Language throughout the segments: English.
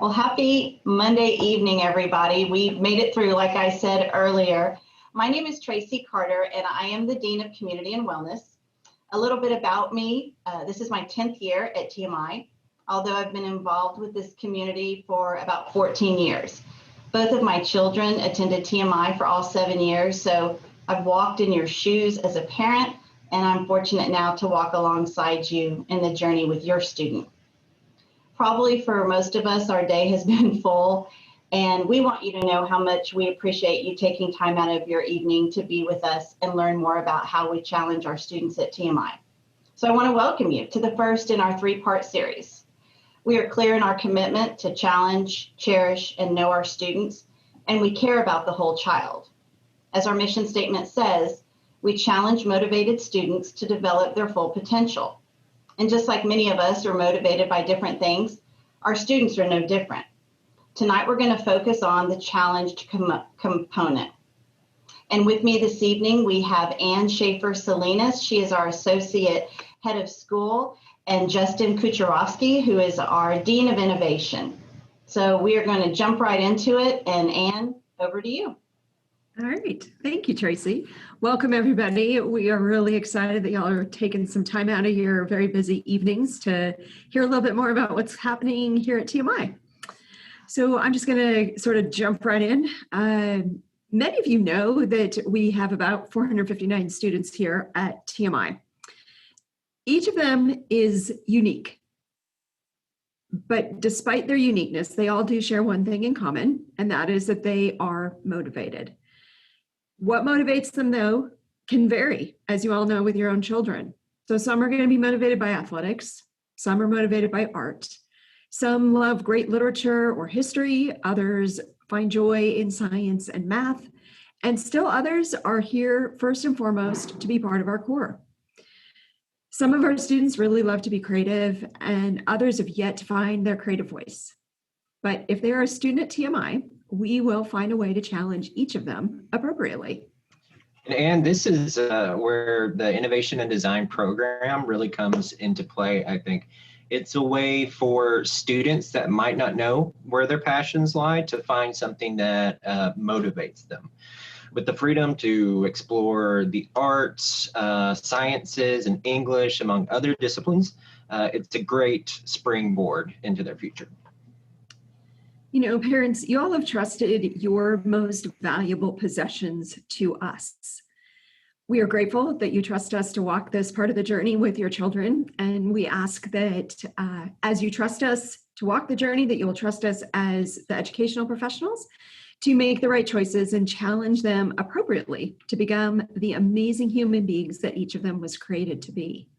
Well, happy Monday evening, everybody. We made it through, like I said earlier. My name is Tracy Carter, and I am the Dean of Community and Wellness. A little bit about me. This is my 10th year at TMI, although I've been involved with this community for about 14 years. Both of my children attended TMI for all 7 years, so I've walked in your shoes as a parent, and I'm fortunate now to walk alongside you in the journey with your student. Probably for most of us, our day has been full, and we want you to know how much we appreciate you taking time out of your evening to be with us and learn more about how we challenge our students at TMI. So I want to welcome you to the first in our three-part series. We are clear in our commitment to challenge, cherish, and know our students, and we care about the whole child. As our mission statement says, we challenge motivated students to develop their full potential. And just like many of us are motivated by different things, our students are no different. Tonight, we're going to focus on the challenged component. And with me this evening, we have Ann Schaefer-Salinas. She is our Associate Head of School, and Justin Kucherovsky, who is our Dean of Innovation. So we are going to jump right into it. And Ann, over to you. All right. Thank you, Tracy. Welcome, everybody. We are really excited that y'all are taking some time out of your very busy evenings to hear a little bit more about what's happening here at TMI. So I'm just going to sort of jump right in. Many of you know that we have about 459 students here at TMI. Each of them is unique. But despite their uniqueness, they all do share one thing in common, and that is that they are motivated. What motivates them, though, can vary, as you all know, with your own children. So some are going to be motivated by athletics, some are motivated by art, some love great literature or history, others find joy in science and math, and still others are here first and foremost to be part of our core. Some of our students really love to be creative, and others have yet to find their creative voice. But if they're a student at TMI, we will find a way to challenge each of them appropriately. And this is where the Innovation and Design program really comes into play, I think. It's a way for students that might not know where their passions lie to find something that motivates them. With the freedom to explore the arts, sciences, and English, among other disciplines, it's a great springboard into their future. You know, parents, you all have trusted your most valuable possessions to us. We are grateful that you trust us to walk this part of the journey with your children, and we ask that as you trust us to walk the journey, that you will trust us as the educational professionals to make the right choices and challenge them appropriately to become the amazing human beings that each of them was created to be.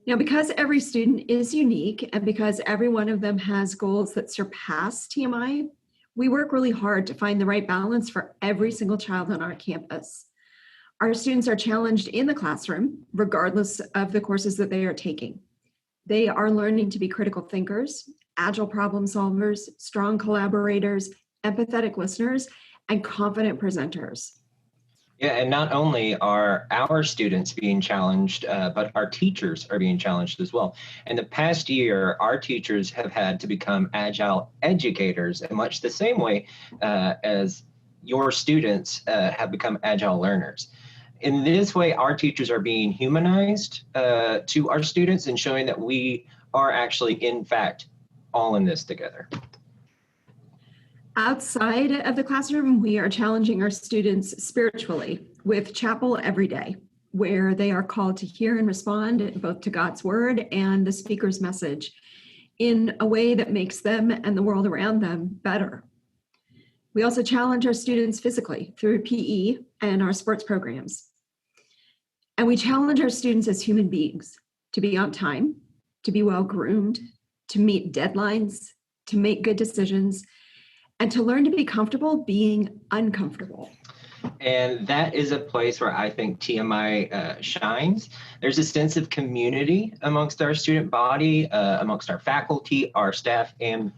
Now, because every student is unique and because every one of them has goals that surpass TMI, we work really hard to find the right balance for every single child on our campus. Our students are challenged in the classroom, regardless of the courses that they are taking. They are learning to be critical thinkers, agile problem solvers, strong collaborators, empathetic listeners, and confident presenters. Yeah, and not only are our students being challenged, but our teachers are being challenged as well. In the past year, our teachers have had to become agile educators in much the same way as your students have become agile learners. In this way, our teachers are being humanized to our students and showing that we are actually, in fact, all in this together. Outside of the classroom, we are challenging our students spiritually with chapel every day, where they are called to hear and respond both to God's word and the speaker's message in a way that makes them and the world around them better. We also challenge our students physically through PE and our sports programs. And we challenge our students as human beings to be on time, to be well-groomed, to meet deadlines, to make good decisions, and to learn to be comfortable being uncomfortable. And that is a place where I think TMI shines. There's a sense of community amongst our student body, amongst our faculty, our staff, and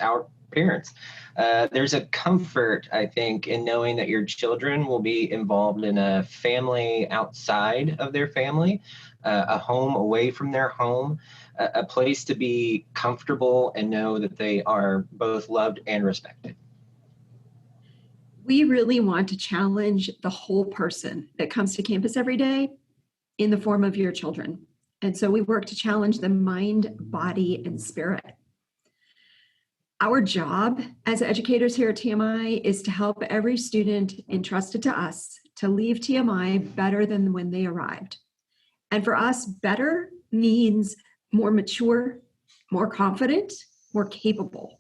our parents. There's a comfort, I think, in knowing that your children will be involved in a family outside of their family, a home away from their home, a place to be comfortable and know that they are both loved and respected. We really want to challenge the whole person that comes to campus every day in the form of your children. And so we work to challenge the mind, body, and spirit. Our job as educators here at TMI is to help every student entrusted to us to leave TMI better than when they arrived. And for us, better means more mature, more confident, more capable.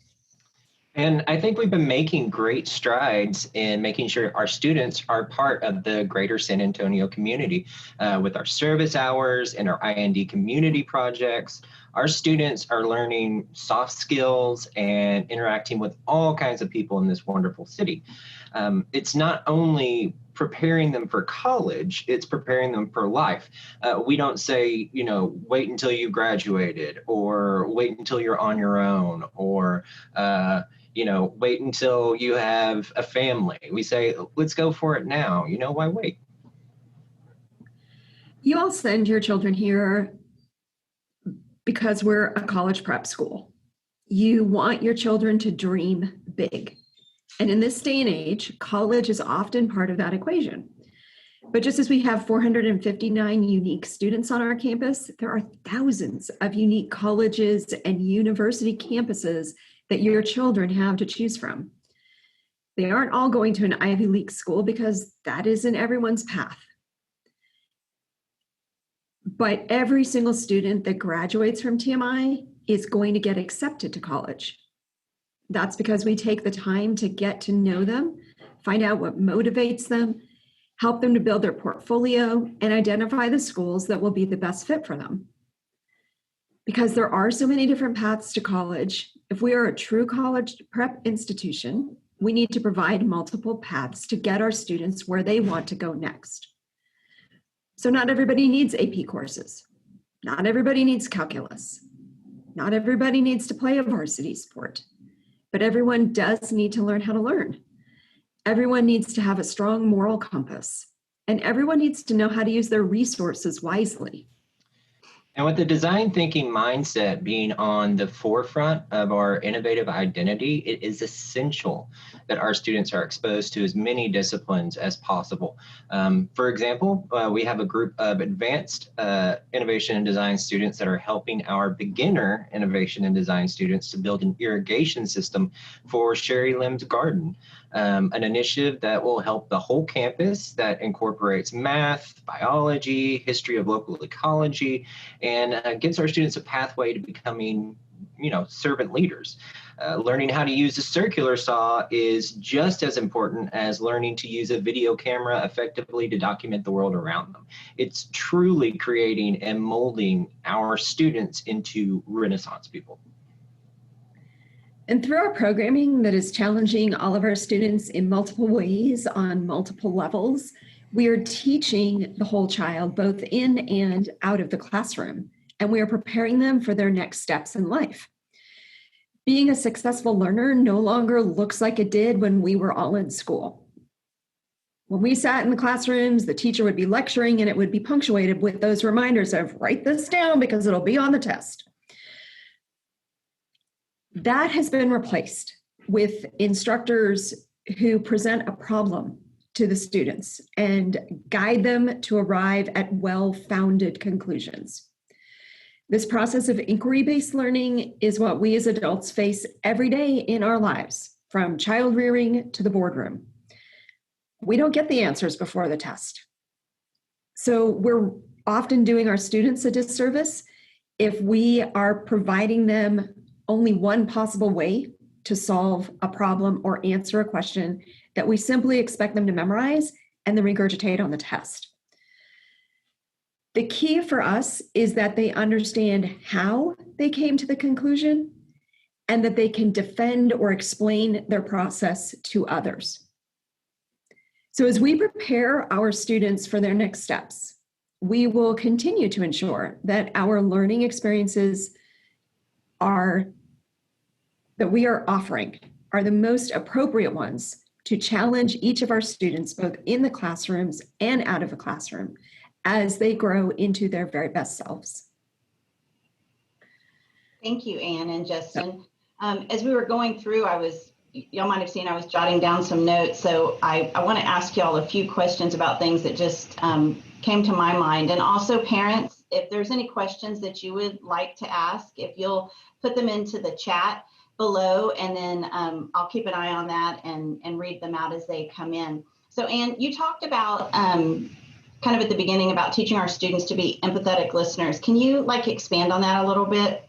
And I think we've been making great strides in making sure our students are part of the greater San Antonio community with our service hours and our IND community projects. Our students are learning soft skills and interacting with all kinds of people in this wonderful city. It's not only preparing them for college, it's preparing them for life. We don't say, wait until you graduated, or wait until you're on your own, or wait until you have a family. We say, let's go for it now. Why wait? You all send your children here because we're a college prep school. You want your children to dream big. And in this day and age, college is often part of that equation. But just as we have 459 unique students on our campus, there are thousands of unique colleges and university campuses that your children have to choose from. They aren't all going to an Ivy League school because that isn't everyone's path. But every single student that graduates from TMI is going to get accepted to college. That's because we take the time to get to know them, find out what motivates them, help them to build their portfolio, and identify the schools that will be the best fit for them. Because there are so many different paths to college, if we are a true college prep institution, we need to provide multiple paths to get our students where they want to go next. So not everybody needs AP courses. Not everybody needs calculus. Not everybody needs to play a varsity sport, but everyone does need to learn how to learn. Everyone needs to have a strong moral compass, and everyone needs to know how to use their resources wisely. And with the design thinking mindset being on the forefront of our innovative identity, it is essential that our students are exposed to as many disciplines as possible. For example, we have a group of advanced innovation and design students that are helping our beginner innovation and design students to build an irrigation system for Sherry Lim's garden. An initiative that will help the whole campus that incorporates math, biology, history of local ecology, and gives our students a pathway to becoming, servant leaders. Learning how to use a circular saw is just as important as learning to use a video camera effectively to document the world around them. It's truly creating and molding our students into Renaissance people. And through our programming that is challenging all of our students in multiple ways on multiple levels, we are teaching the whole child both in and out of the classroom, and we are preparing them for their next steps in life. Being a successful learner no longer looks like it did when we were all in school. When we sat in the classrooms, the teacher would be lecturing and it would be punctuated with those reminders of write this down because it'll be on the test. That has been replaced with instructors who present a problem to the students and guide them to arrive at well-founded conclusions. This process of inquiry-based learning is what we as adults face every day in our lives, from child rearing to the boardroom. We don't get the answers before the test. So we're often doing our students a disservice if we are providing them only one possible way to solve a problem or answer a question that we simply expect them to memorize and then regurgitate on the test. The key for us is that they understand how they came to the conclusion and that they can defend or explain their process to others. So as we prepare our students for their next steps, we will continue to ensure that our learning experiences are that we are offering are the most appropriate ones to challenge each of our students, both in the classrooms and out of the classroom, as they grow into their very best selves. Thank you, Anne and Justin. As we were going through, y'all might have seen I was jotting down some notes. So I want to ask y'all a few questions about things that just came to my mind. And also parents, if there's any questions that you would like to ask, if you'll put them into the chat below, and then I'll keep an eye on that and read them out as they come in. So Anne, you talked about kind of at the beginning about teaching our students to be empathetic listeners. Can you expand on that a little bit?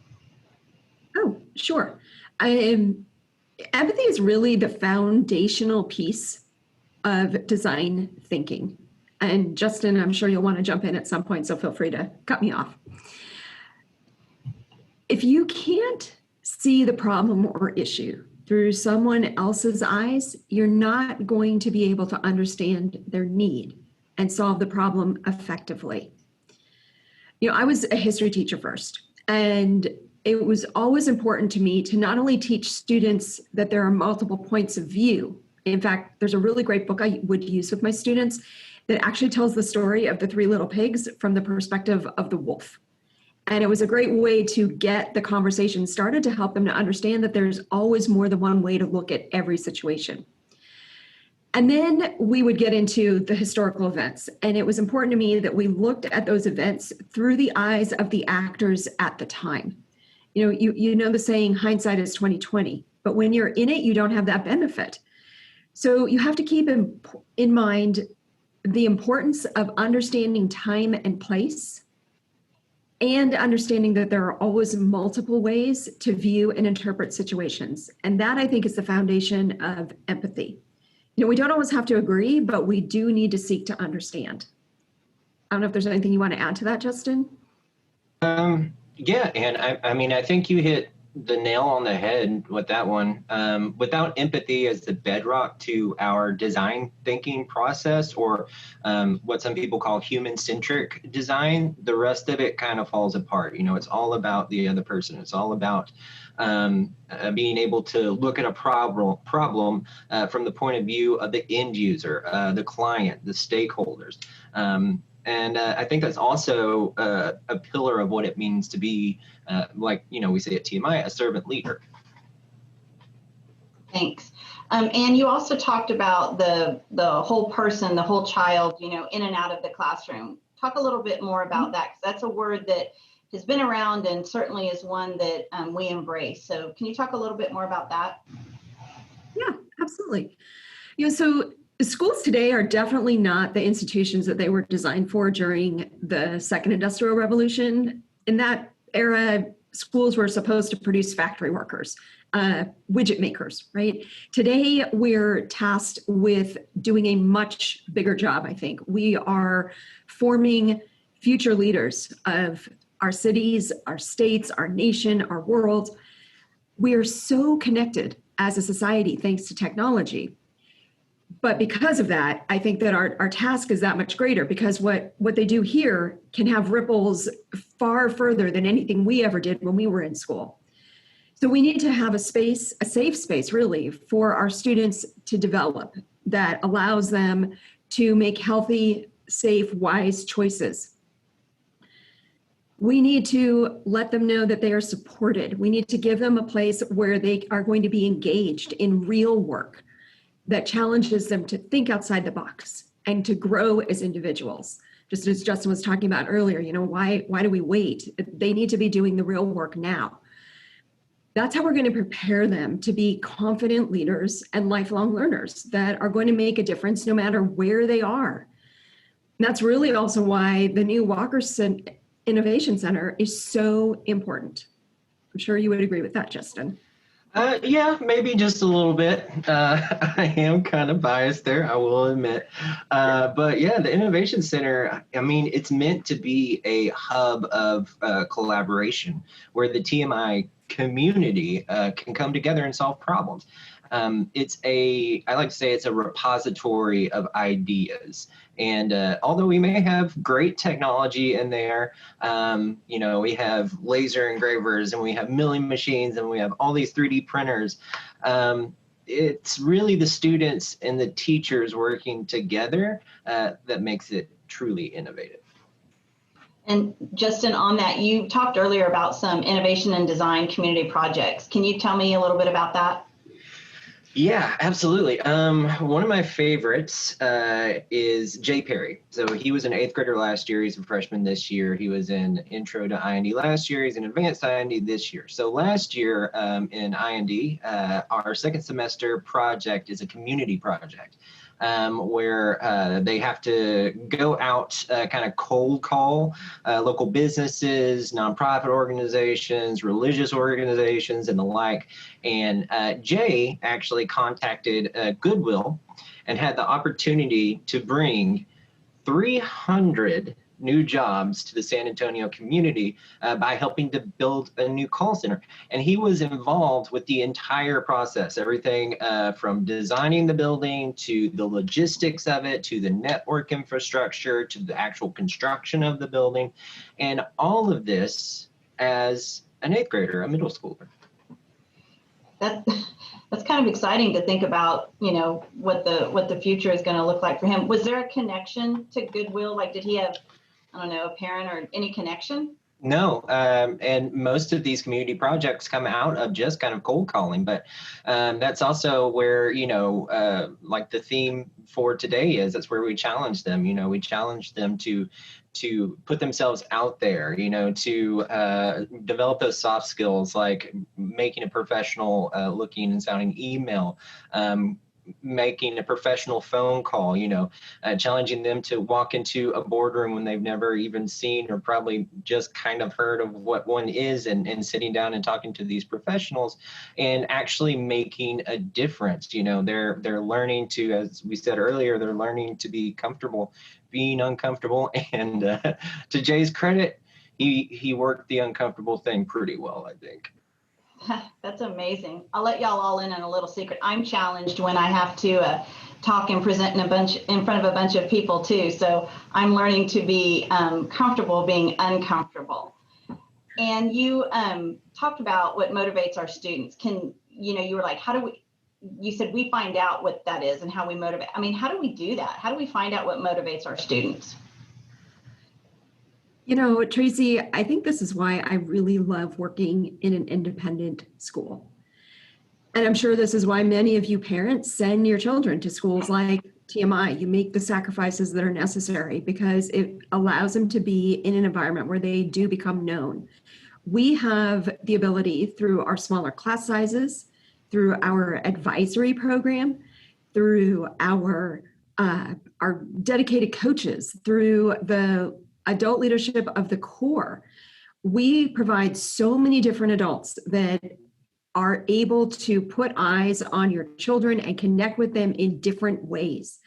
Oh, sure. Empathy is really the foundational piece of design thinking. And Justin, I'm sure you'll want to jump in at some point, so feel free to cut me off. If you can't see the problem or issue through someone else's eyes, you're not going to be able to understand their need and solve the problem effectively. I was a history teacher first, and it was always important to me to not only teach students that there are multiple points of view. In fact, there's a really great book I would use with my students that actually tells the story of the three little pigs from the perspective of the wolf. And it was a great way to get the conversation started to help them to understand that there's always more than one way to look at every situation. And then we would get into the historical events. And it was important to me that we looked at those events through the eyes of the actors at the time. You know the saying, hindsight is 20/20, but when you're in it, you don't have that benefit. So you have to keep in mind the importance of understanding time and place, and understanding that there are always multiple ways to view and interpret situations. And that, I think, is the foundation of empathy. We don't always have to agree, but we do need to seek to understand. I don't know if there's anything you want to add to that, Justin? Yeah, and I think you hit the nail on the head with that one. Without empathy as the bedrock to our design thinking process, or what some people call human-centric design, the rest of it kind of falls apart. It's all about the other person. It's all about being able to look at a problem from the point of view of the end user, the client, the stakeholders. And I think that's also a pillar of what it means to be, we say at TMI, a servant leader. Thanks. And you also talked about the whole person, the whole child, in and out of the classroom. Talk a little bit more about that, because that's a word that has been around and certainly is one that we embrace. So can you talk a little bit more about that? Yeah, absolutely. So the schools today are definitely not the institutions that they were designed for during the Second Industrial Revolution. In that era, schools were supposed to produce factory workers, widget makers, right? Today, we're tasked with doing a much bigger job, I think. We are forming future leaders of our cities, our states, our nation, our world. We are so connected as a society thanks to technology. But because of that, I think that our task is that much greater, because what they do here can have ripples far further than anything we ever did when we were in school. So we need to have a safe space really, for our students to develop that allows them to make healthy, safe, wise choices. We need to let them know that they are supported. We need to give them a place where they are going to be engaged in real work that challenges them to think outside the box and to grow as individuals. Just as Justin was talking about earlier, why do we wait? They need to be doing the real work now. That's how we're going to prepare them to be confident leaders and lifelong learners that are going to make a difference no matter where they are. And that's really also why the new Walkerson Innovation Center is so important. I'm sure you would agree with that, Justin. Yeah, maybe just a little bit. I am kind of biased there, I will admit. But yeah, the Innovation Center, it's meant to be a hub of collaboration where the TMI community can come together and solve problems. I like to say it's a repository of ideas. And although we may have great technology in there, we have laser engravers and we have milling machines and we have all these 3D printers. It's really the students and the teachers working together that makes it truly innovative. And Justin, on that, you talked earlier about some innovation and design community projects. Can you tell me a little bit about that? Yeah, absolutely. One of my favorites is Jay Perry. So he was an 8th grader last year. He's a freshman this year. He was in Intro to IND last year. He's in Advanced IND this year. So last year in IND, our second semester project is a community project. Where they have to go out, kind of cold call local businesses, nonprofit organizations, religious organizations, and the like. And Jay actually contacted Goodwill and had the opportunity to bring 300 new jobs to the San Antonio community by helping to build a new call center. And he was involved with the entire process, everything from designing the building to the logistics of it, to the network infrastructure, to the actual construction of the building. And all of this as an 8th grader, a middle schooler. That's kind of exciting to think about, what the future is going to look like for him. Was there a connection to Goodwill? Like, did he have, I don't know, a parent or any connection? No, and most of these community projects come out of just kind of cold calling, but that's also where, like the theme for today is, that's where we challenge them. We challenge them to put themselves out there, to develop those soft skills, like making a professional looking and sounding email, making a professional phone call, challenging them to walk into a boardroom when they've never even seen or probably just kind of heard of what one is, and sitting down and talking to these professionals and actually making a difference. They're learning to, as we said earlier, they're learning to be comfortable being uncomfortable. And to Jay's credit, he worked the uncomfortable thing pretty well, I think. That's amazing. I'll let y'all all in on a little secret. I'm challenged when I have to talk and present in front of a bunch of people too. So I'm learning to be comfortable being uncomfortable. And you talked about what motivates our students. You were like, you said we find out what that is and how we motivate. I mean, how do we do that? How do we find out what motivates our students? Tracy, I think this is why I really love working in an independent school. And I'm sure this is why many of you parents send your children to schools like TMI. You make the sacrifices that are necessary because it allows them to be in an environment where they do become known. We have the ability through our smaller class sizes, through our advisory program, through our dedicated coaches, through the adult leadership of the core. We provide so many different adults that are able to put eyes on your children and connect with them in different ways.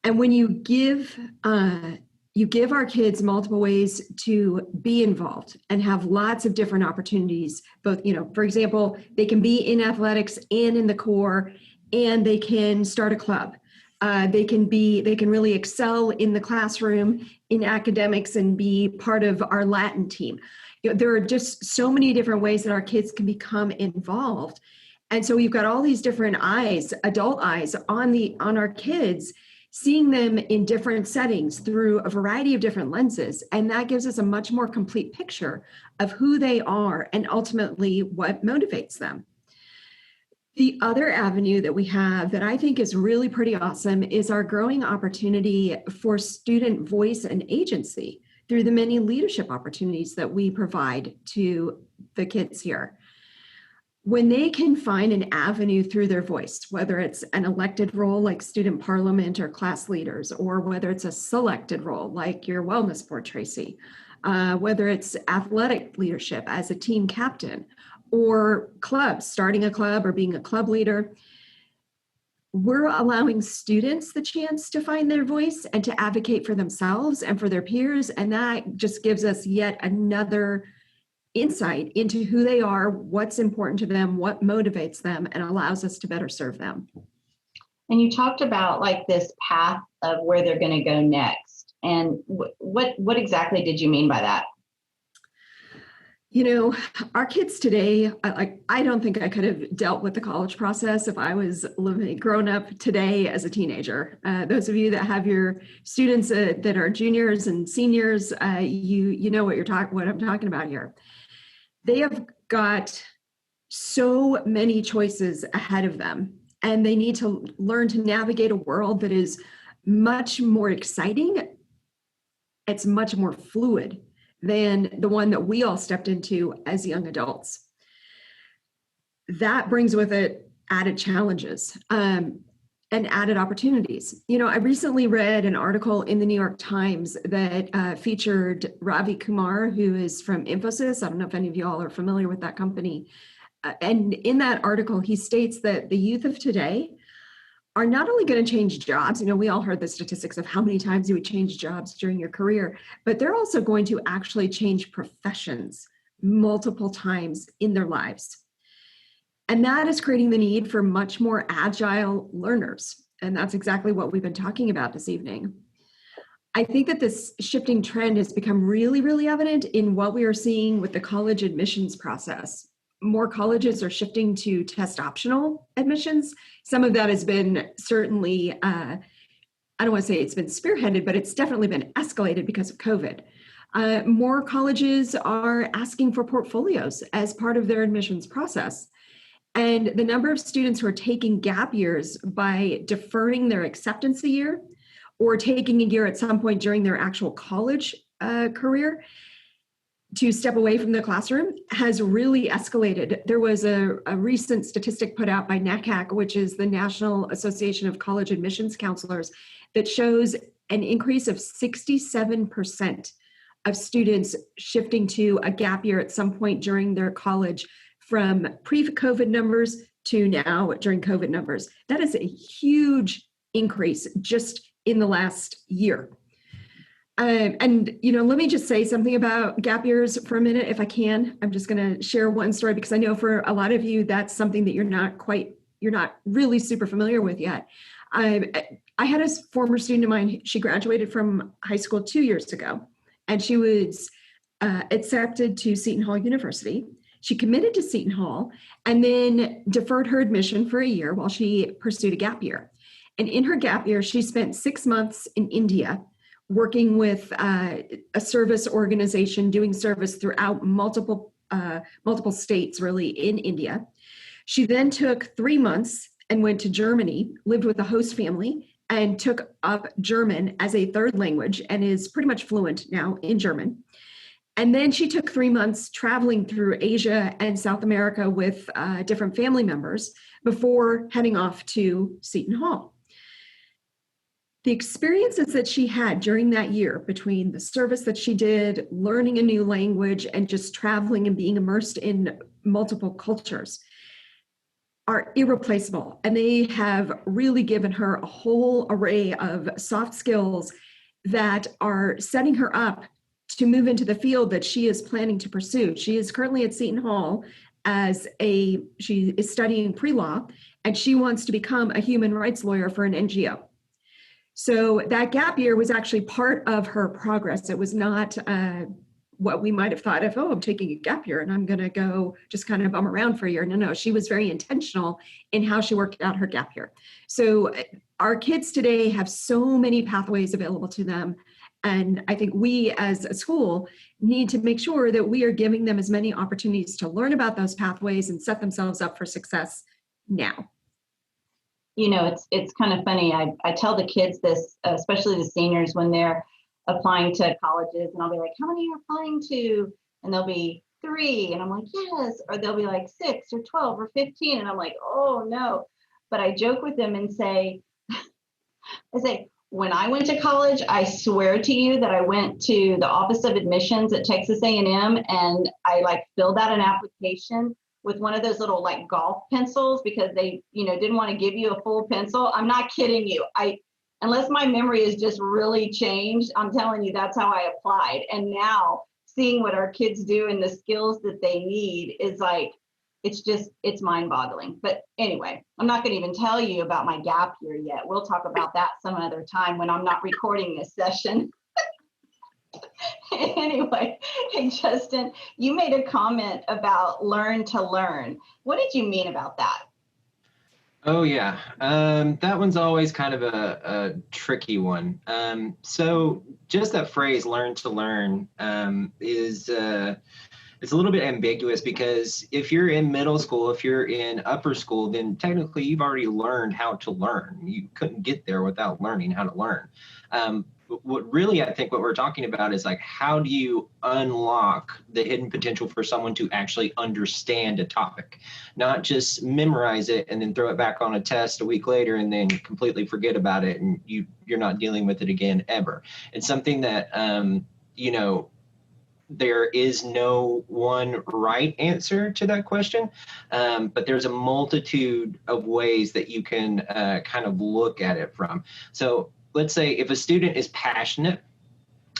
And when you give our kids multiple ways to be involved and have lots of different opportunities, both, for example, they can be in athletics and in the core, and they can start a club. They can really excel in the classroom, in academics, and be part of our Latin team. There are just so many different ways that our kids can become involved. And so we've got all these different eyes, adult eyes on our kids, seeing them in different settings through a variety of different lenses. And that gives us a much more complete picture of who they are and ultimately what motivates them. The other avenue that we have that I think is really pretty awesome is our growing opportunity for student voice and agency through the many leadership opportunities that we provide to the kids here. When they can find an avenue through their voice, whether it's an elected role like student parliament or class leaders, or whether it's a selected role like your wellness board, Tracy, whether it's athletic leadership as a team captain, or clubs, starting a club or being a club leader, we're allowing students the chance to find their voice and to advocate for themselves and for their peers. And that just gives us yet another insight into who they are, what's important to them, what motivates them, and allows us to better serve them. And you talked about like this path of where they're going to go next. And what exactly did you mean by that? You know, our kids today, I don't think I could have dealt with the college process if I was grown up today as a teenager. Those of you that have your students that are juniors and seniors, you know what I'm talking about here. They have got so many choices ahead of them, and they need to learn to navigate a world that is much more exciting. It's much more fluid than the one that we all stepped into as young adults. That brings with it added challenges and added opportunities. You know, I recently read an article in the New York Times that featured Ravi Kumar, who is from Infosys. I don't know if any of you all are familiar with that company. And in that article, he states that the youth of today are not only going to change jobs, you know, we all heard the statistics of how many times you would change jobs during your career, but they're also going to actually change professions multiple times in their lives. And that is creating the need for much more agile learners. And that's exactly what we've been talking about this evening. I think that this shifting trend has become really, really evident in what we are seeing with the college admissions process. More colleges are shifting to test optional admissions. Some of that has been certainly, I don't want to say it's been spearheaded, but it's definitely been escalated because of COVID. More colleges are asking for portfolios as part of their admissions process. And the number of students who are taking gap years by deferring their acceptance a year or taking a year at some point during their actual college career to step away from the classroom has really escalated. There was a recent statistic put out by NACAC, which is the National Association of College Admissions Counselors, that shows an increase of 67% of students shifting to a gap year at some point during their college from pre-COVID numbers to now during COVID numbers. That is a huge increase just in the last year. And, you know, let me just say something about gap years for a minute, if I can. I'm just going to share one story because I know for a lot of you, that's something that you're not really super familiar with yet. I had a former student of mine. She graduated from high school 2 years ago, and she was accepted to Seton Hall University. She committed to Seton Hall and then deferred her admission for a year while she pursued a gap year. And in her gap year, she spent 6 months in India working with a service organization, doing service throughout multiple states, really, in India. She then took 3 months and went to Germany, lived with a host family, and took up German as a third language and is pretty much fluent now in German. And then she took 3 months traveling through Asia and South America with different family members before heading off to Seton Hall. The experiences that she had during that year between the service that she did, learning a new language, and just traveling and being immersed in multiple cultures are irreplaceable. And they have really given her a whole array of soft skills that are setting her up to move into the field that she is planning to pursue. She is currently at Seton Hall she is studying pre-law, and she wants to become a human rights lawyer for an NGO. So that gap year was actually part of her progress. It was not what we might have thought of, oh, I'm taking a gap year and I'm going to go just kind of bum around for a year. No, she was very intentional in how she worked out her gap year. So our kids today have so many pathways available to them. And I think we as a school need to make sure that we are giving them as many opportunities to learn about those pathways and set themselves up for success now. You know, it's kind of funny. I tell the kids this, especially the seniors, when they're applying to colleges, and I'll be like, how many are you applying to? And they'll be 3. And I'm like, yes. Or they'll be like 6 or 12 or 15. And I'm like, oh no. But I joke with them and say, when I went to college, I swear to you that I went to the Office of Admissions at Texas A&M and I filled out an application with one of those little golf pencils because they, didn't want to give you a full pencil. I'm not kidding you. Unless my memory is just really changed, I'm telling you, that's how I applied. And now seeing what our kids do and the skills that they need is like, it's mind boggling. But anyway, I'm not going to even tell you about my gap year yet. We'll talk about that some other time when I'm not recording this session. Anyway, hey, Justin, you made a comment about learn to learn. What did you mean about that? Oh, yeah. That one's always kind of a tricky one. So just that phrase, learn to learn, is it's a little bit ambiguous, because if you're in middle school, if you're in upper school, then technically you've already learned how to learn. You couldn't get there without learning how to learn. What really, I think what we're talking about is like, how do you unlock the hidden potential for someone to actually understand a topic, not just memorize it and then throw it back on a test a week later and then completely forget about it and you're not dealing with it again ever. It's something that, there is no one right answer to that question, but there's a multitude of ways that you can kind of look at it from. So let's say if a student is passionate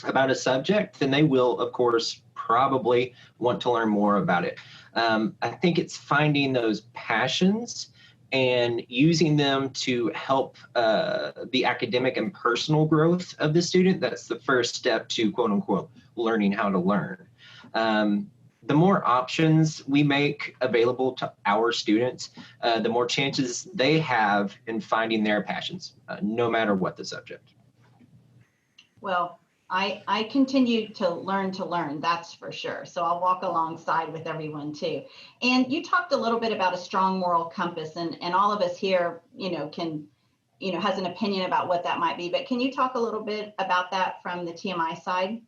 about a subject, then they will, of course, probably want to learn more about it. I think it's finding those passions and using them to help the academic and personal growth of the student. That's the first step to, quote unquote, learning how to learn. The more options we make available to our students, the more chances they have in finding their passions, no matter what the subject. Well, I continue to learn, that's for sure. So I'll walk alongside with everyone too. And you talked a little bit about a strong moral compass, and all of us here, has an opinion about what that might be. But can you talk a little bit about that from the TMI side?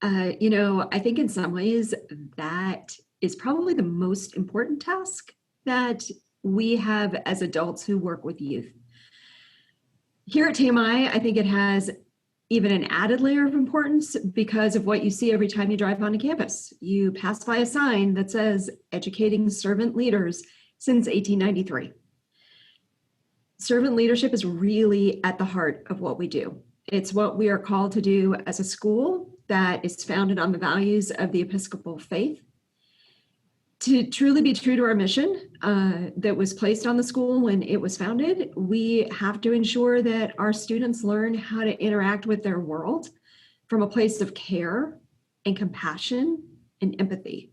I think in some ways that is probably the most important task that we have as adults who work with youth. Here at TMI, I think it has even an added layer of importance because of what you see every time you drive onto campus. You pass by a sign that says educating servant leaders since 1893. Servant leadership is really at the heart of what we do. It's what we are called to do as a school that is founded on the values of the Episcopal faith. To truly be true to our mission that was placed on the school when it was founded, we have to ensure that our students learn how to interact with their world from a place of care and compassion and empathy.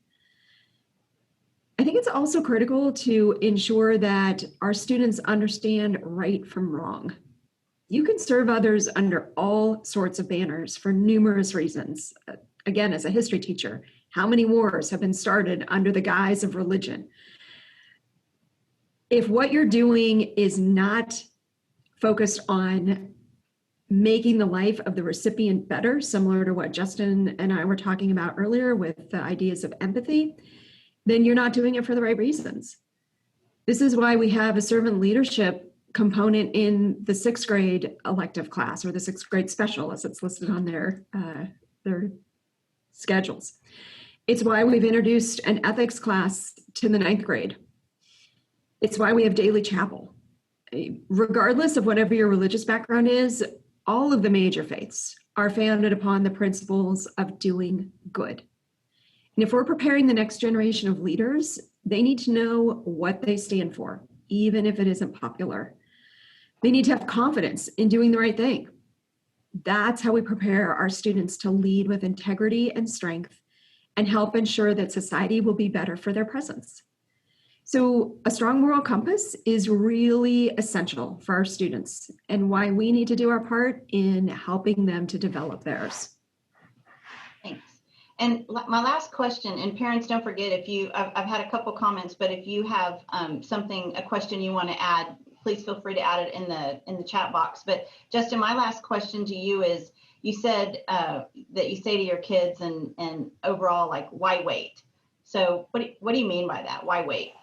I think it's also critical to ensure that our students understand right from wrong. You can serve others under all sorts of banners for numerous reasons. Again, as a history teacher, how many wars have been started under the guise of religion? If what you're doing is not focused on making the life of the recipient better, similar to what Justin and I were talking about earlier with the ideas of empathy, then you're not doing it for the right reasons. This is why we have a servant leadership component in the 6th grade elective class, or the 6th grade special as it's listed on their schedules. It's why we've introduced an ethics class to the 9th grade. It's why we have daily chapel. Regardless of whatever your religious background is, all of the major faiths are founded upon the principles of doing good. And if we're preparing the next generation of leaders, they need to know what they stand for, even if it isn't popular. They need to have confidence in doing the right thing. That's how we prepare our students to lead with integrity and strength and help ensure that society will be better for their presence. So a strong moral compass is really essential for our students and why we need to do our part in helping them to develop theirs. Thanks. And my last question, and parents, don't forget, I've had a couple comments, but if you have a question you want to add, please feel free to add it in the chat box. But Justin, my last question to you is, you said that you say to your kids and overall, like, why wait? So what do you mean by that? Why wait?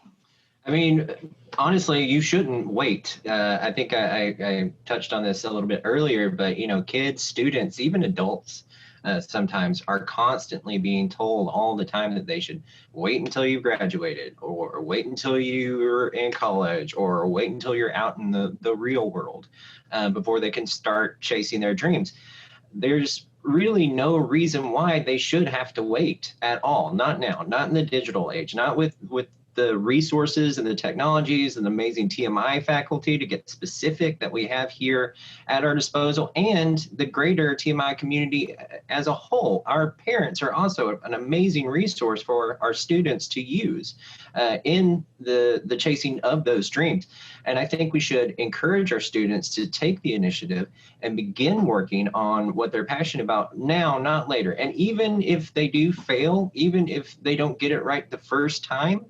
I mean, honestly, you shouldn't wait. I think I touched on this a little bit earlier, but, kids, students, even adults sometimes are constantly being told all the time that they should wait until you've graduated, or wait until you're in college, or wait until you're out in the real world before they can start chasing their dreams. There's really no reason why they should have to wait at all. Not now, not in the digital age, not with the resources and the technologies and the amazing TMI faculty to get specific that we have here at our disposal, and the greater TMI community as a whole. Our parents are also an amazing resource for our students to use in the chasing of those dreams. And I think we should encourage our students to take the initiative and begin working on what they're passionate about now, not later. And even if they do fail, even if they don't get it right the first time,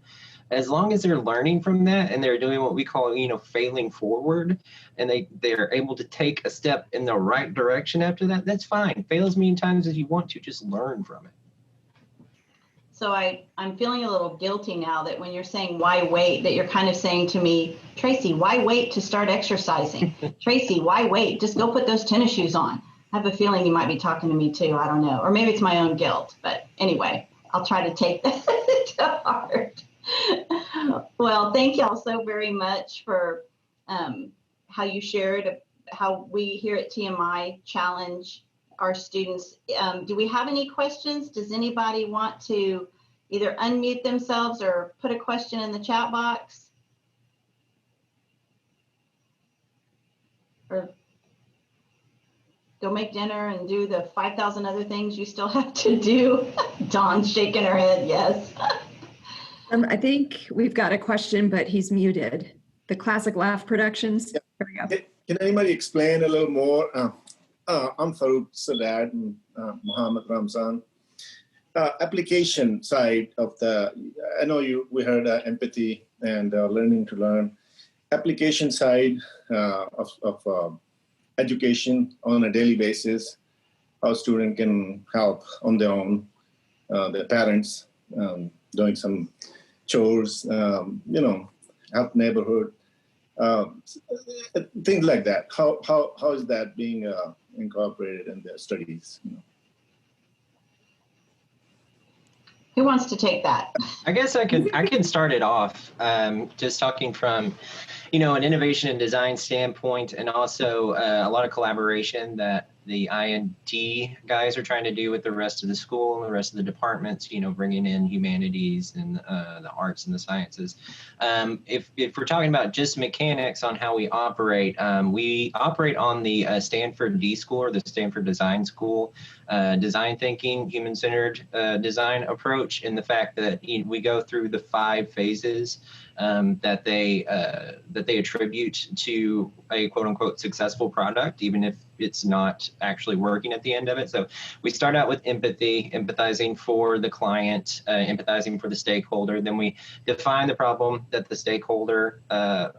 as long as they're learning from that and they're doing what we call, failing forward, and they're able to take a step in the right direction after that, that's fine. Fail as many times as you want to, just learn from it. So I'm feeling a little guilty now that when you're saying why wait, that you're kind of saying to me, Tracy, why wait to start exercising? Tracy, why wait? Just go put those tennis shoes on. I have a feeling you might be talking to me too. I don't know. Or maybe it's my own guilt. But anyway, I'll try to take that to heart. Well, thank y'all so very much for how you shared how we here at TMI challenge our students. Do we have any questions? Does anybody want to either unmute themselves or put a question in the chat box? Or go make dinner and do the 5,000 other things you still have to do? Dawn's shaking her head, yes. I think we've got a question, but he's muted. The Classic Laugh Productions. Yeah. There we go. Can anybody explain a little more? I'm Farouk Sadat and Muhammad Ramzan. Application side of I know we heard empathy and learning to learn. Application side of education on a daily basis, how student can help on their own, their parents, doing some chores, help neighborhood, things like that. How is that being incorporated in their studies? Who wants to take that? I guess I can start it off, just talking from, an innovation and design standpoint, and also a lot of collaboration that the IND guys are trying to do with the rest of the school and the rest of the departments, bringing in humanities and the arts and the sciences. If we're talking about just mechanics on how we operate on the Stanford D School, or the Stanford Design School, design thinking, human-centered design approach, in the fact that we go through the 5 phases that they attribute to a quote-unquote successful product, even if it's not actually working at the end of it. So we start out with empathy, empathizing for the client, empathizing for the stakeholder. Then we define the problem that the stakeholder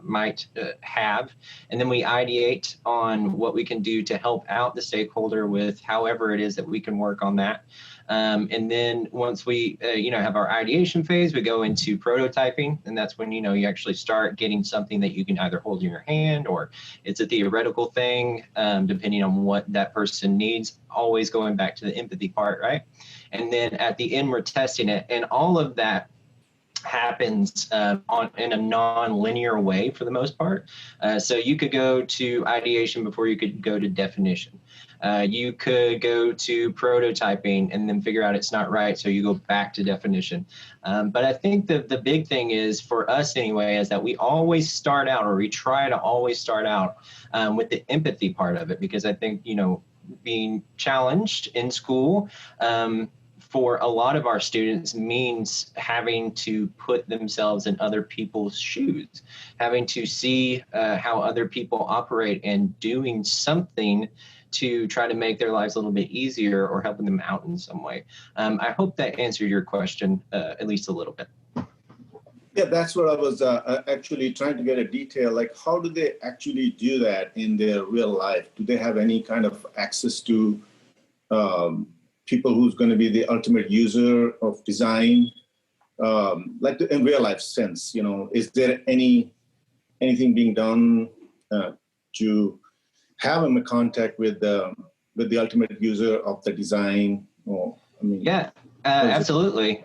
might have, and then we ideate on what we can do to help out the stakeholder with however it is that we can work on that. And then once we, have our ideation phase, we go into prototyping, and that's when, you actually start getting something that you can either hold in your hand, or it's a theoretical thing, depending on what that person needs, always going back to the empathy part, right? And then at the end, we're testing it, and all of that happens in a non-linear way for the most part. So you could go to ideation before you could go to definition. You could go to prototyping and then figure out it's not right, so you go back to definition. But I think the big thing is, for us anyway, is that we always start out, or we try to always start out with the empathy part of it, because I think, being challenged in school for a lot of our students means having to put themselves in other people's shoes, having to see how other people operate, and doing something to try to make their lives a little bit easier, or helping them out in some way. I hope that answered your question at least a little bit. Yeah, that's what I was actually trying to get a detail, like how do they actually do that in their real life? Do they have any kind of access to people who's going to be the ultimate user of design, like in real life sense? Is there anything being done to have them in contact with the ultimate user of the design? Yeah, absolutely.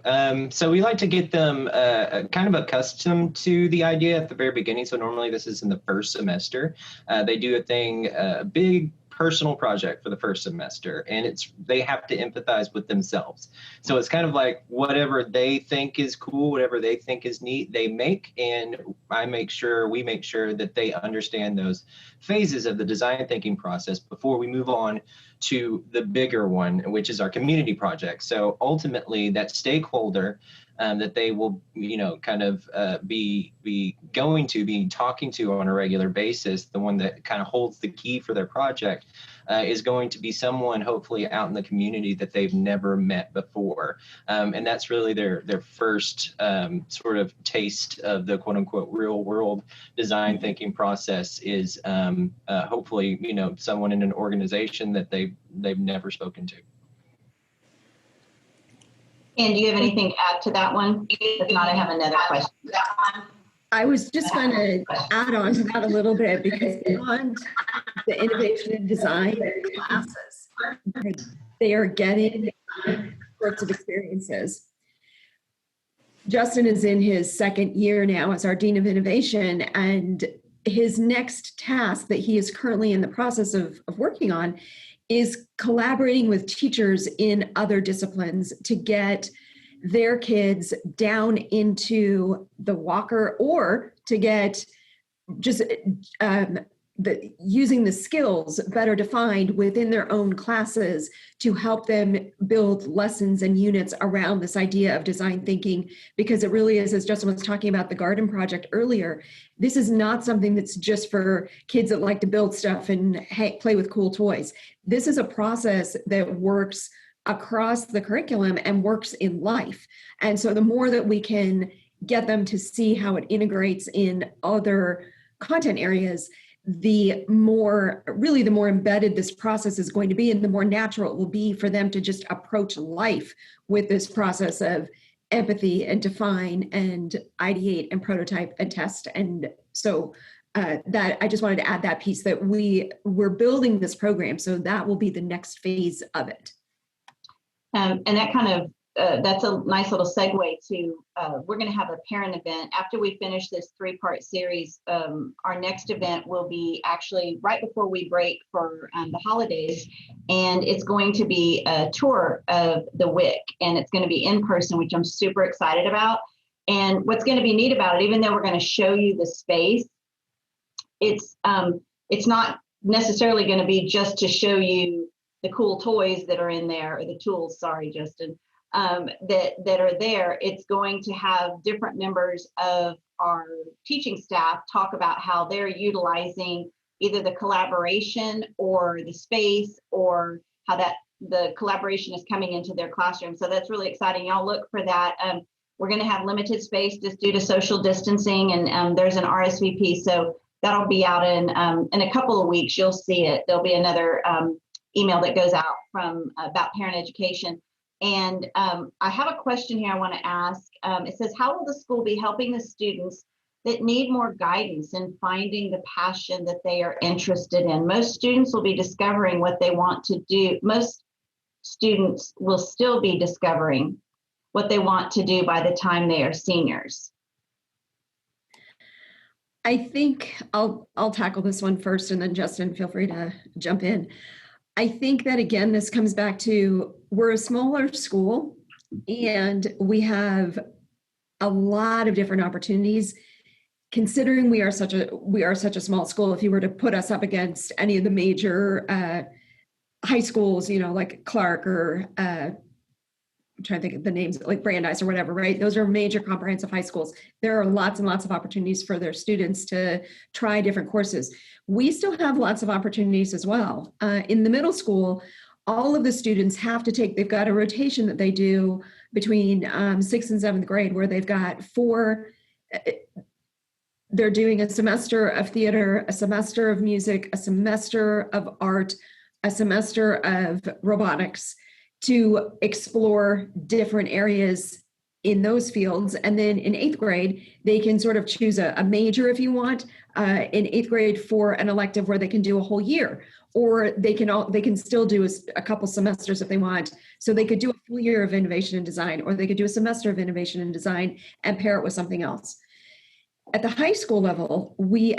So we like to get them kind of accustomed to the idea at the very beginning. So normally this is in the first semester. They do a big personal project for the first semester, and they have to empathize with themselves. So it's kind of like whatever they think is cool, whatever they think is neat, they make, and we make sure that they understand those phases of the design thinking process before we move on to the bigger one, which is our community project. So ultimately, that stakeholder that they will, kind of be talking to on a regular basis, the one that kind of holds the key for their project, is going to be someone hopefully out in the community that they've never met before. And that's really their first sort of taste of the quote unquote real world design thinking process is hopefully, someone in an organization that they've never spoken to. And do you have anything to add to that one? If not, I have another question. I was just going to add on to that a little bit, because beyond the innovation and design classes, they are getting sorts of experiences. Justin is in his second year now as our Dean of Innovation, and his next task that he is currently in the process of working on is collaborating with teachers in other disciplines to get their kids down into the walker, or to get just using the skills better defined within their own classes to help them build lessons and units around this idea of design thinking. Because it really is, as Justin was talking about the garden project earlier, this is not something that's just for kids that like to build stuff and play with cool toys. This is a process that works across the curriculum and works in life. And so the more that we can get them to see how it integrates in other content areas, the more embedded this process is going to be, and the more natural it will be for them to just approach life with this process of empathy and define and ideate and prototype and test. And so that I just wanted to add that piece, that we're building this program, so that will be the next phase of it. And that kind of, that's a nice little segue to, we're going to have a parent event. After we finish this 3-part series, our next event will be actually right before we break for the holidays. And it's going to be a tour of the WIC, and it's going to be in person, which I'm super excited about. And what's going to be neat about it, even though we're going to show you the space, it's not necessarily going to be just to show you the cool toys that are in there, or the tools, sorry, Justin, that are there. It's going to have different members of our teaching staff talk about how they're utilizing either the collaboration or the space, or how that the collaboration is coming into their classroom. So that's really exciting. Y'all look for that. We're going to have limited space just due to social distancing, and there's an RSVP. So that'll be out in a couple of weeks. You'll see it. There'll be another email that goes out from about parent education. And I have a question here I want to ask. It says, how will the school be helping the students that need more guidance in finding the passion that they are interested in? Most students will be discovering what they want to do. Most students will still be discovering what they want to do by the time they are seniors. I think I'll tackle this one first, and then Justin, feel free to jump in. I think that, again, this comes back to, we're a smaller school and we have a lot of different opportunities. Considering we are such a small school, if you were to put us up against any of the major high schools, like Clark or I'm trying to think of the names, like Brandeis or whatever, right? Those are major comprehensive high schools. There are lots and lots of opportunities for their students to try different courses. We still have lots of opportunities as well. In the middle school, all of the students have to take, they've got a rotation that they do between 6th and 7th grade, where they've got they're doing a semester of theater, a semester of music, a semester of art, a semester of robotics, to explore different areas in those fields. And then in 8th grade, they can sort of choose a major, if you want, in 8th grade for an elective where they can do a whole year, or they can still do a couple semesters if they want. So they could do a full year of innovation and design, or they could do a semester of innovation and design and pair it with something else. At the high school level, we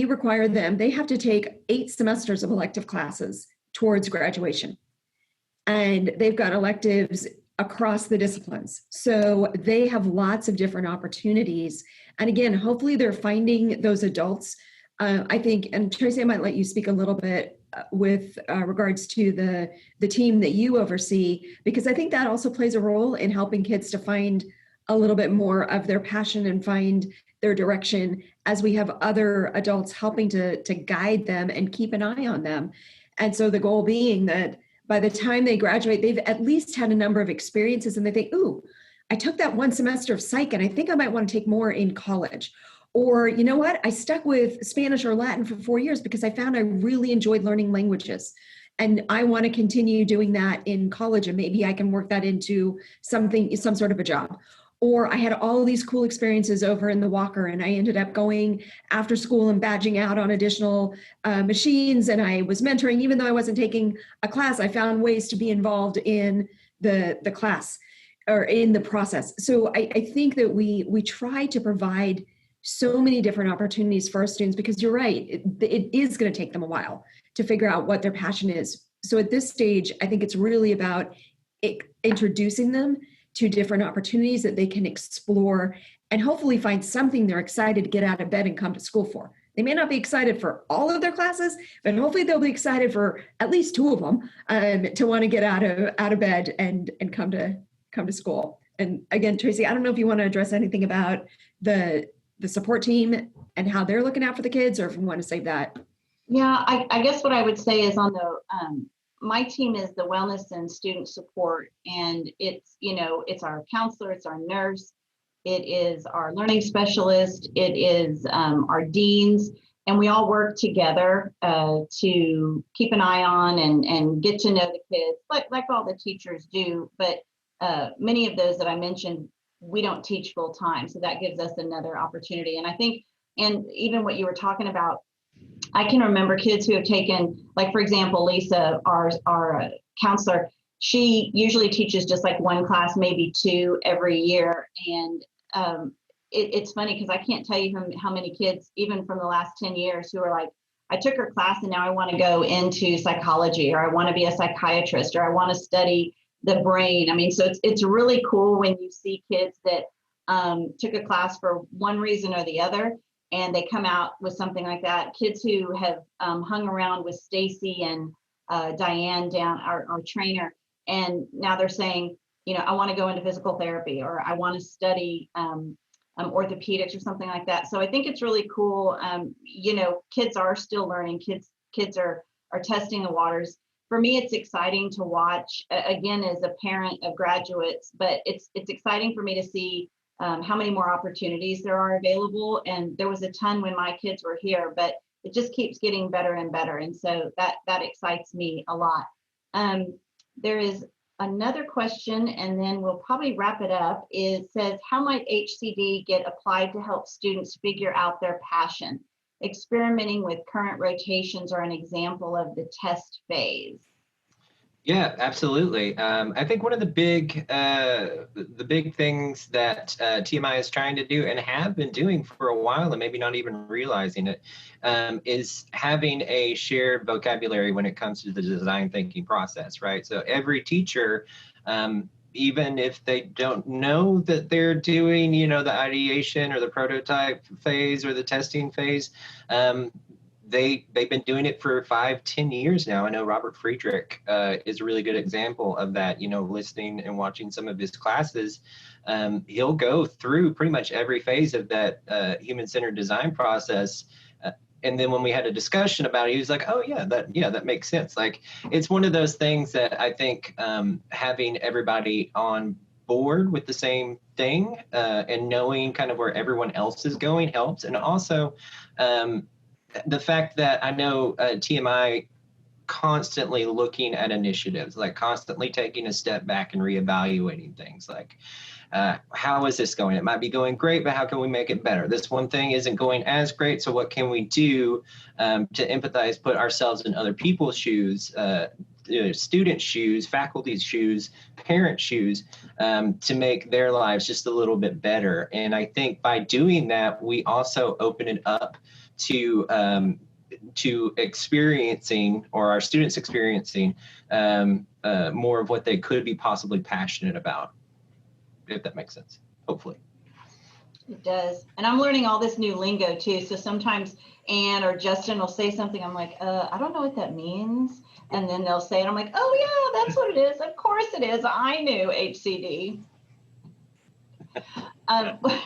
require them, they have to take 8 semesters of elective classes towards graduation. And they've got electives across the disciplines. So they have lots of different opportunities. And again, hopefully they're finding those adults. I think, and Tracy, I might let you speak a little bit with regards to the team that you oversee, because I think that also plays a role in helping kids to find a little bit more of their passion and find their direction, as we have other adults helping to guide them and keep an eye on them. And so the goal being that by the time they graduate, they've at least had a number of experiences and they think, ooh, I took that 1 semester of psych and I think I might want to take more in college. Or, you know what, I stuck with Spanish or Latin for 4 years because I found I really enjoyed learning languages. And I want to continue doing that in college, and maybe I can work that into some sort of a job. Or I had all these cool experiences over in the Walker, and I ended up going after school and badging out on additional machines. And I was mentoring, even though I wasn't taking a class, I found ways to be involved in the class or in the process. So I think that we try to provide so many different opportunities for our students, because you're right, it is going to take them a while to figure out what their passion is. So at this stage, I think it's really about introducing them to different opportunities that they can explore and hopefully find something they're excited to get out of bed and come to school for. They may not be excited for all of their classes, but hopefully they'll be excited for at least 2 of them to want to get out of bed and come to school. And again, Tracy, I don't know if you want to address anything about the support team and how they're looking out for the kids, or if you want to save that. Yeah, I guess what I would say is on the my team is the wellness and student support, and it's our counselor, it's our nurse, it is our learning specialist, it is our deans, and we all work together to keep an eye on and get to know the kids, like all the teachers do. But many of those that I mentioned, we don't teach full time, so that gives us another opportunity. And I think, and even what you were talking about, I can remember kids who have taken, like, for example, Lisa, our counselor, she usually teaches just like 1 class, maybe 2 every year. And it's funny because I can't tell you how many kids, even from the last 10 years, who are like, I took her class and now I want to go into psychology, or I want to be a psychiatrist, or I want to study the brain. I mean, so it's really cool when you see kids that took a class for one reason or the other, and they come out with something like that. Kids who have hung around with Stacy and Diane down, our trainer, and now they're saying, I want to go into physical therapy, or I want to study orthopedics or something like that. So I think it's really cool. Kids are still learning. Kids are testing the waters. For me, it's exciting to watch, again, as a parent of graduates, but it's exciting for me to see how many more opportunities there are available. And there was a ton when my kids were here, but it just keeps getting better and better. And so that excites me a lot. There is another question, and then we'll probably wrap it up. It says, how might HCD get applied to help students figure out their passion? Experimenting with current rotations are an example of the test phase. Yeah, absolutely. I think one of the big things that TMI is trying to do and have been doing for a while, and maybe not even realizing it, is having a shared vocabulary when it comes to the design thinking process, right? So every teacher, even if they don't know that they're doing, the ideation or the prototype phase or the testing phase, they've been doing it for 5-10 years now. I know Robert Friedrich is a really good example of that. Listening and watching some of his classes, he'll go through pretty much every phase of that human-centered design process. And then when we had a discussion about it, he was like, "Oh yeah, that makes sense." Like, it's one of those things that I think having everybody on board with the same thing and knowing kind of where everyone else is going helps. And also the fact that I know TMI constantly looking at initiatives, like constantly taking a step back and reevaluating things, like how is this going? It might be going great, but how can we make it better? This one thing isn't going as great, so what can we do to empathize, put ourselves in other people's shoes student shoes, faculty's shoes, parent shoes, to make their lives just a little bit better. And I think by doing that, we also open it up to experiencing, or our students experiencing, more of what they could be possibly passionate about, if that makes sense, hopefully. It does. And I'm learning all this new lingo too. So sometimes Ann or Justin will say something. I'm like, I don't know what that means. And then they'll say it. I'm like, oh yeah, that's what it is. Of course it is. I knew HCD.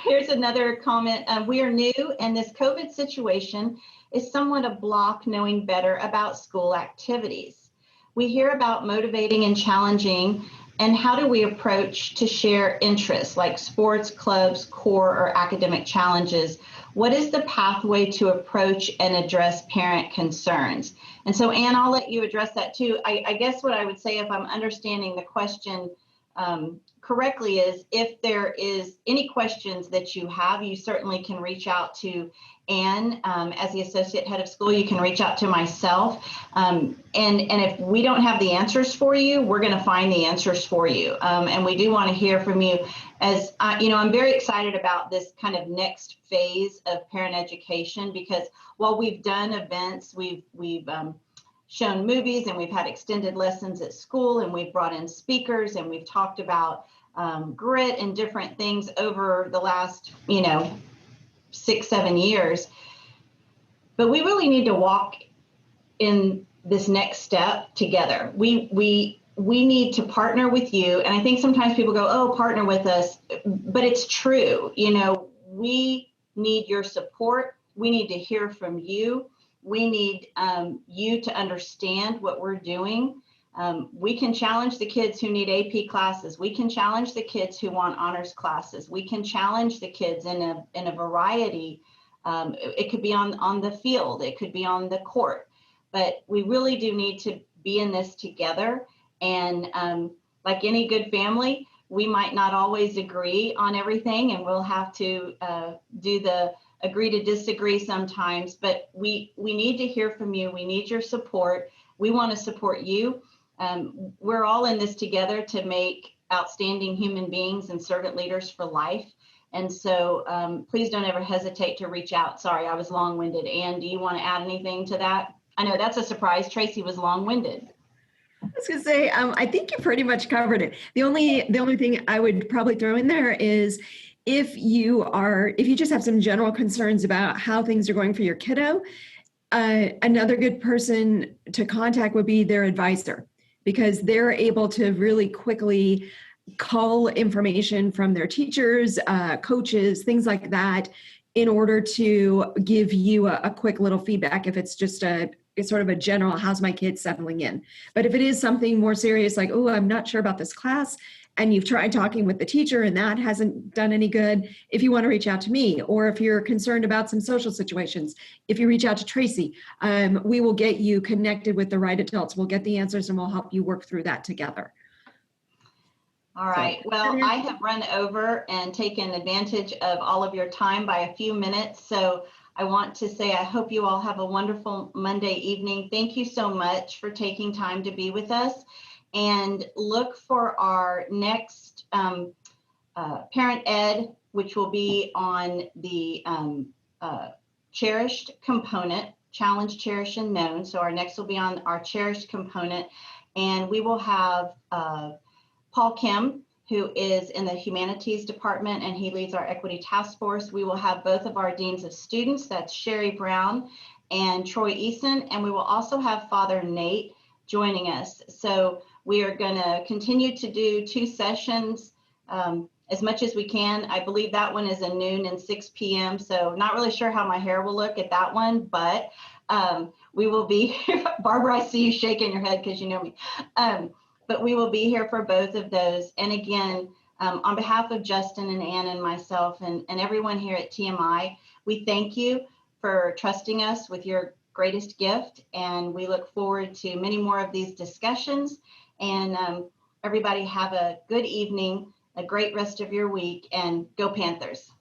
Here's another comment. We are new, and this COVID situation is somewhat a block knowing better about school activities. We hear about motivating and challenging, and how do we approach to share interests like sports, clubs, core, or academic challenges? What is the pathway to approach and address parent concerns? And so, Ann, I'll let you address that too. I guess what I would say, if I'm understanding the question correctly, is if there is any questions that you have, you certainly can reach out to Ann as the associate head of school. You can reach out to myself, and if we don't have the answers for you, we're going to find the answers for you, and we do want to hear from you. As I'm very excited about this kind of next phase of parent education, because while we've done events, we've shown movies, and we've had extended lessons at school, and we've brought in speakers, and we've talked about grit and different things over the last 6-7 years. But we really need to walk in this next step together. We need to partner with you. And I think sometimes people go, oh, partner with us, but it's true. We need your support. We need to hear from you. We need you to understand what we're doing. We can challenge the kids who need AP classes. We can challenge the kids who want honors classes. We can challenge the kids in a variety. It could be on the field. It could be on the court. But we really do need to be in this together. And like any good family, we might not always agree on everything, and we'll have to do the agree to disagree sometimes. But we need to hear from you. We need your support. We want to support you. We're all in this together to make outstanding human beings and servant leaders for life. And so please don't ever hesitate to reach out. Sorry, I was long-winded. Ann, do you want to add anything to that? I know that's a surprise. Tracy was long-winded. I was going to say, I think you pretty much covered it. The only thing I would probably throw in there is if you just have some general concerns about how things are going for your kiddo, another good person to contact would be their advisor, because they're able to really quickly cull information from their teachers, coaches, things like that, in order to give you a quick little feedback if it's just it's sort of a general, how's my kid settling in? But if it is something more serious, like, oh, I'm not sure about this class, and you've tried talking with the teacher and that hasn't done any good, if you want to reach out to me, or if you're concerned about some social situations, if you reach out to Tracy, we will get you connected with the right adults. We'll get the answers and we'll help you work through that together. All right. Well, I have run over and taken advantage of all of your time by a few minutes. So I want to say I hope you all have a wonderful Monday evening. Thank you so much for taking time to be with us. And look for our next Parent Ed, which will be on the Cherished component, Challenge, Cherish, and Known. So our next will be on our Cherished component. And we will have Paul Kim, who is in the Humanities Department, and he leads our Equity Task Force. We will have both of our Deans of Students, that's Sherry Brown and Troy Eason, and we will also have Father Nate joining us. So we are going to continue to do 2 sessions as much as we can. I believe that one is a noon and 6 p.m. So not really sure how my hair will look at that one, but we will be, Barbara, I see you shaking your head because you know me. But we will be here for both of those. And again, on behalf of Justin and Ann and myself and everyone here at TMI, we thank you for trusting us with your greatest gift. And we look forward to many more of these discussions. And everybody have a good evening, a great rest of your week, and go Panthers.